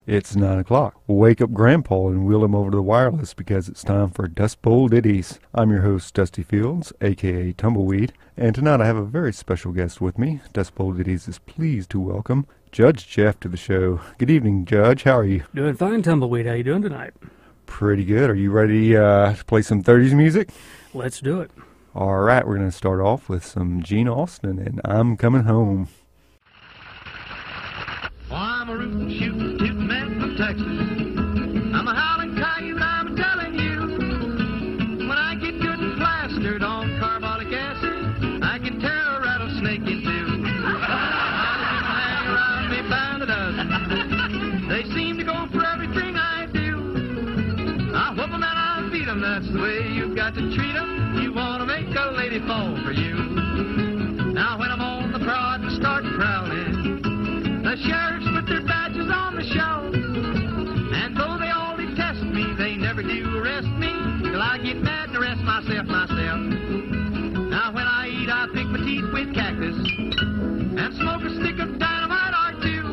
It's 9 o'clock. Wake up Grandpa and wheel him over to the wireless because it's time for Dust Bowl Ditties. I'm your host, Dusty Fields, a.k.a. Tumbleweed, and tonight I have a very special guest with me. Dust Bowl Ditties is pleased to welcome Judge Jeff to the show. Good evening, Judge. How are you? Doing fine, Tumbleweed. How you doing tonight? Pretty good. Are you ready to play some 30s music? Let's do it. All right, we're going to start off with some Gene Austin and I'm Coming Home. Oh, I'm a rootin', shootin', tootin' man from Texas. I'm a howlin' coyote, I'm telling you. When I get good and plastered on carbolic acid, I can tear a rattlesnake in two. Hang around me by the dozen. They seem to go for everything I do. I whoop 'em and I beat 'em, that's the way you've got to treat 'em. You wanna make a lady fall for you. Now when I'm on the prod and start prowling, the sheriffs put their badges on the show. And though they all detest me, they never do arrest me till I get mad and arrest myself. Now when I eat, I pick my teeth with cactus and smoke a stick of dynamite or two.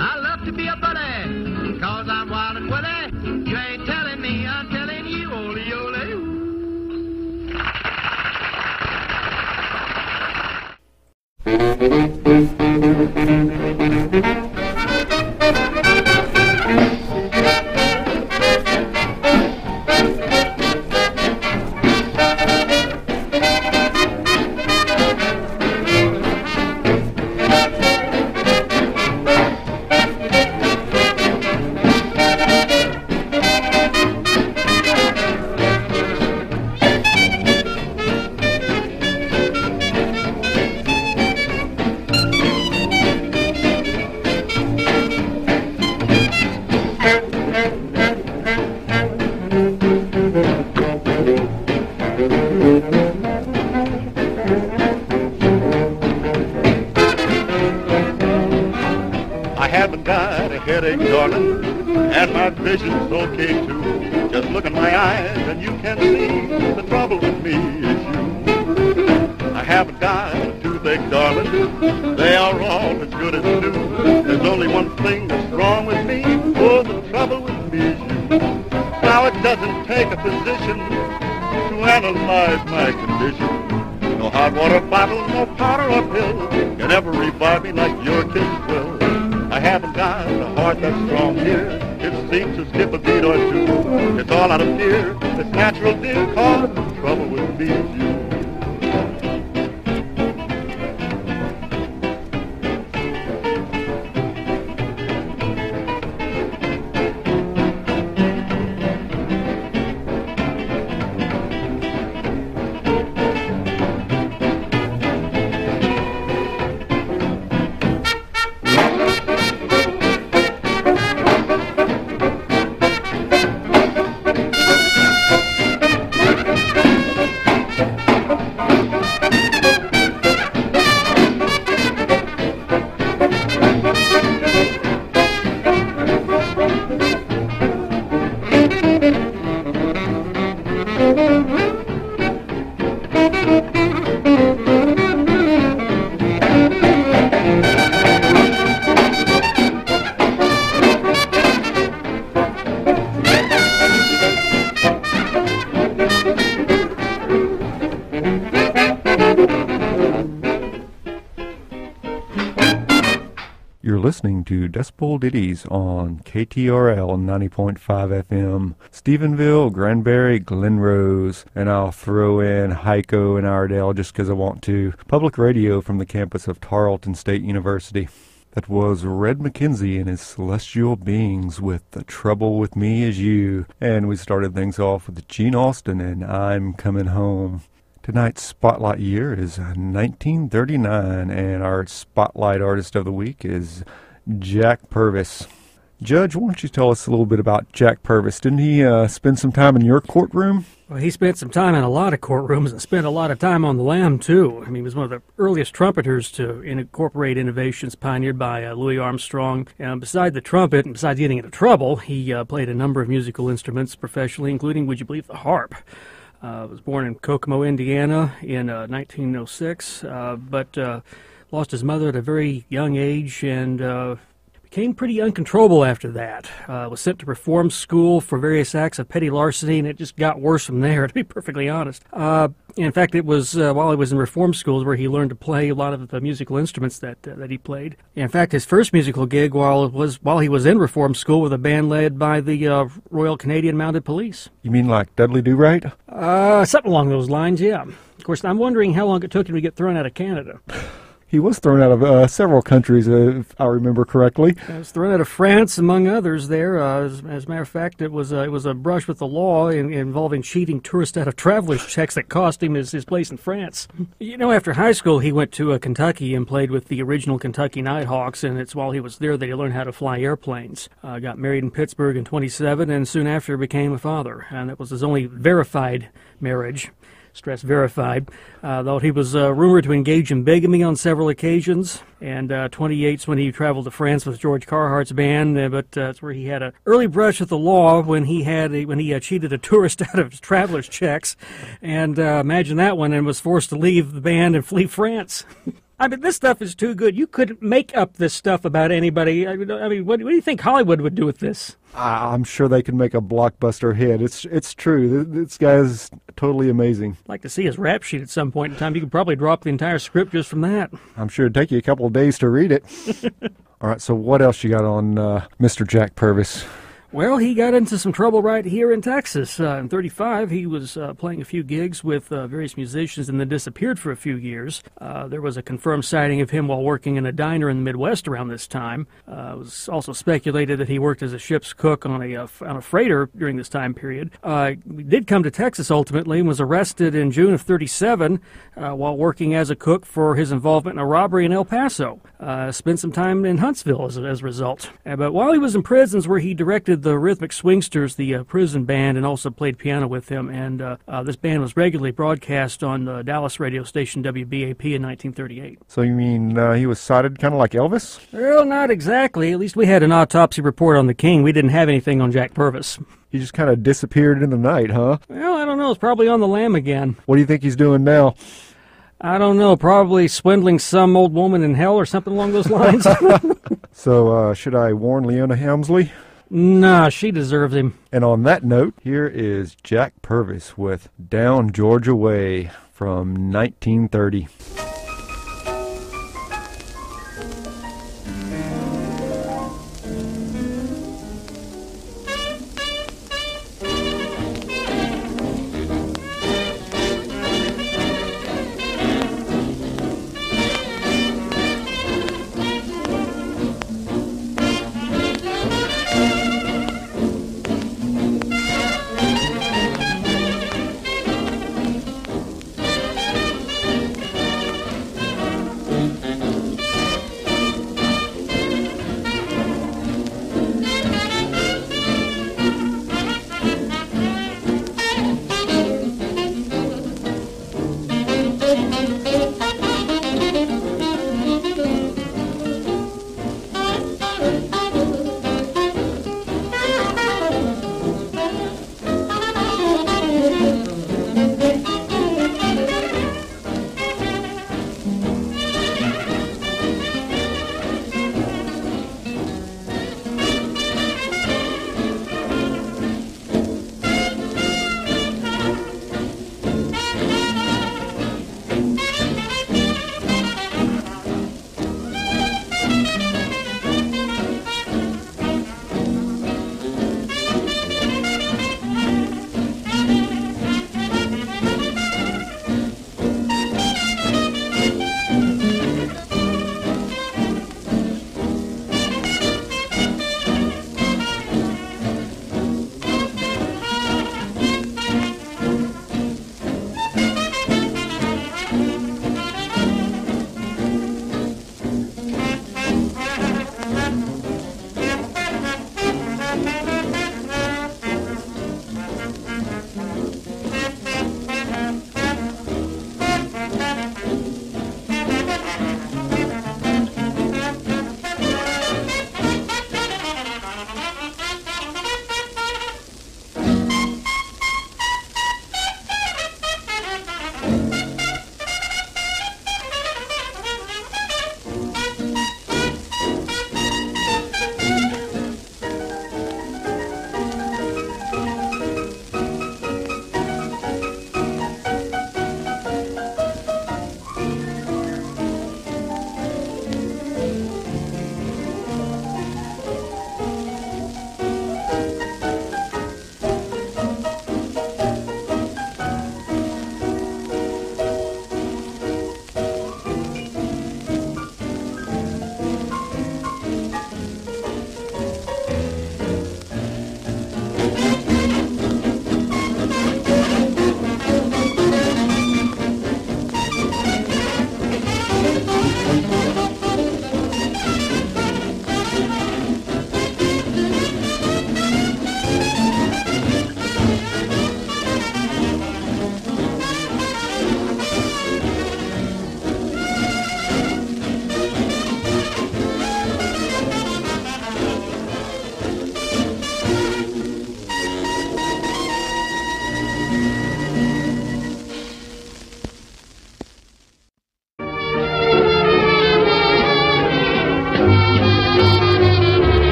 I love to be a buddy, cause I'm wild and woolly. You ain't telling me, I'm telling you, ole ole. And my vision's okay too. Just look in my eyes and you can see the trouble with me is you. I haven't got a toothache, darling. They are all as good as new. There's only one thing that's wrong with me. Oh, the trouble with me is you. Now it doesn't take a physician to analyze my condition. No hot water bottle, no powder or pill can ever revive me like your kiss will. I haven't got a heart that's strong here. It seems to skip a beat or two. It's all out of fear. It's natural, dear, cause the trouble with me is you. Listening to Dust Bowl Ditties on KTRL 90.5 FM, Stephenville, Granbury, Glenrose, and I'll throw in Heiko and Iredell just because I want to. Public radio from the campus of Tarleton State University. That was Red McKenzie and his Celestial Beings with The Trouble With Me Is You. And we started things off with Gene Austin and I'm Coming Home. Tonight's Spotlight year is 1939, and our Spotlight Artist of the Week is Jack Purvis. Judge, why don't you tell us a little bit about Jack Purvis? Didn't he spend some time in your courtroom? Well, he spent some time in a lot of courtrooms and spent a lot of time on the lam, too. I mean, he was one of the earliest trumpeters to incorporate innovations pioneered by Louis Armstrong. And beside the trumpet, and besides getting into trouble, he played a number of musical instruments professionally, including, would you believe, the harp. Was born in Kokomo, Indiana in 1906, but lost his mother at a very young age and Became pretty uncontrollable after that. Was sent to reform school for various acts of petty larceny, and it just got worse from there, to be perfectly honest. In fact, it was while he was in reform schools where he learned to play a lot of the musical instruments that he played. In fact, his first musical gig while he was in reform school with a band led by the Royal Canadian Mounted Police. You mean like Dudley Do-Right? Something along those lines, yeah. Of course, I'm wondering how long it took him to get thrown out of Canada. He was thrown out of several countries, if I remember correctly. He was thrown out of France, among others. There, as a matter of fact, it was a brush with the law involving cheating tourists out of travelers' checks that cost him his place in France. You know, after high school, he went to Kentucky and played with the original Kentucky Nighthawks, and it's while he was there that he learned how to fly airplanes. Got married in Pittsburgh in 27, and soon after became a father. And it was his only verified marriage. Stress verified, though he was rumored to engage in bigamy on several occasions. And 28's when he traveled to France with George Carhart's band, but that's where he had an early brush with the law when he cheated a tourist out of his traveler's checks. And imagine that one, and was forced to leave the band and flee France. I mean, this stuff is too good. You couldn't make up this stuff about anybody. I mean, what do you think Hollywood would do with this? I'm sure they could make a blockbuster hit. It's true. This guy is totally amazing. I'd like to see his rap sheet at some point in time. You could probably drop the entire script just from that. I'm sure it'd take you a couple of days to read it. All right, so what else you got on Mr. Jack Purvis? Well, he got into some trouble right here in Texas. In 35, he was playing a few gigs with various musicians and then disappeared for a few years. There was a confirmed sighting of him while working in a diner in the Midwest around this time. It was also speculated that he worked as a ship's cook on a freighter during this time period. He did come to Texas ultimately and was arrested in June of 37 while working as a cook for his involvement in a robbery in El Paso. Spent some time in Huntsville as a result. But while he was in prisons where he directed the Rhythmic Swingsters, the prison band, and also played piano with him. And this band was regularly broadcast on the Dallas radio station WBAP in 1938. So you mean he was sighted kind of like Elvis? Well, not exactly. At least we had an autopsy report on the King. We didn't have anything on Jack Purvis. He just kind of disappeared in the night, huh? Well, I don't know. It's probably on the lam again. What do you think he's doing now? I don't know. Probably swindling some old woman in hell or something along those lines. So should I warn Leona Helmsley? Nah, she deserves him. And on that note, here is Jack Purvis with Down Georgia Way from 1930.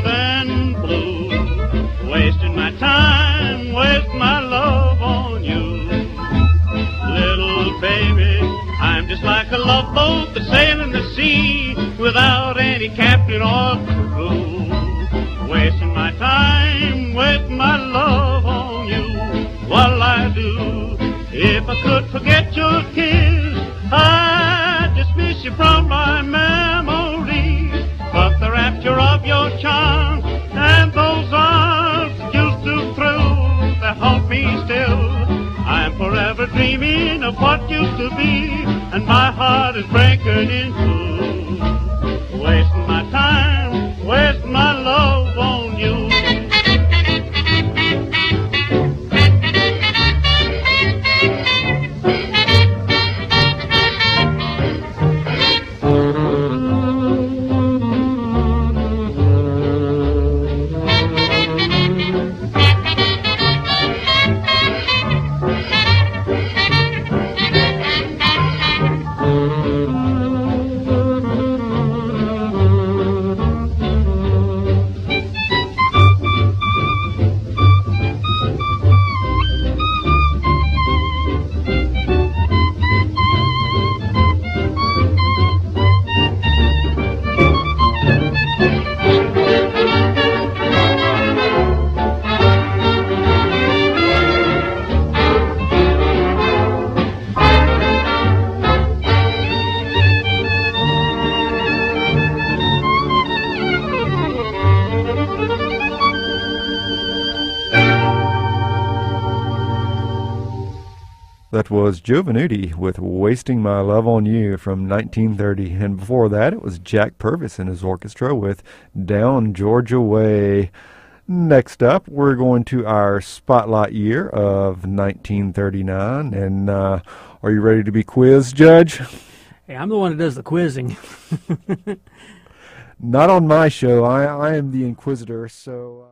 than blue. Wasting my time, wasting my love on you. Little baby, I'm just like a love boat that's sailing the sea without any captain or crew. Wasting my time, wasting my love on you. What'll I do if I could forget your kiss? I'd dismiss you from my memory, but the rapture of your charms and those arms that used to thrill, they haunt me still. I'm forever dreaming of what used to be, and my heart is breaking in two. Wasting my time, wasting my love on you. That was Joe Venuti with Wasting My Love on You from 1930. And before that, it was Jack Purvis and his orchestra with Down Georgia Way. Next up, we're going to our spotlight year of 1939. And are you ready to be quizzed, Judge? Hey, I'm the one that does the quizzing. Not on my show. I am the inquisitor, so...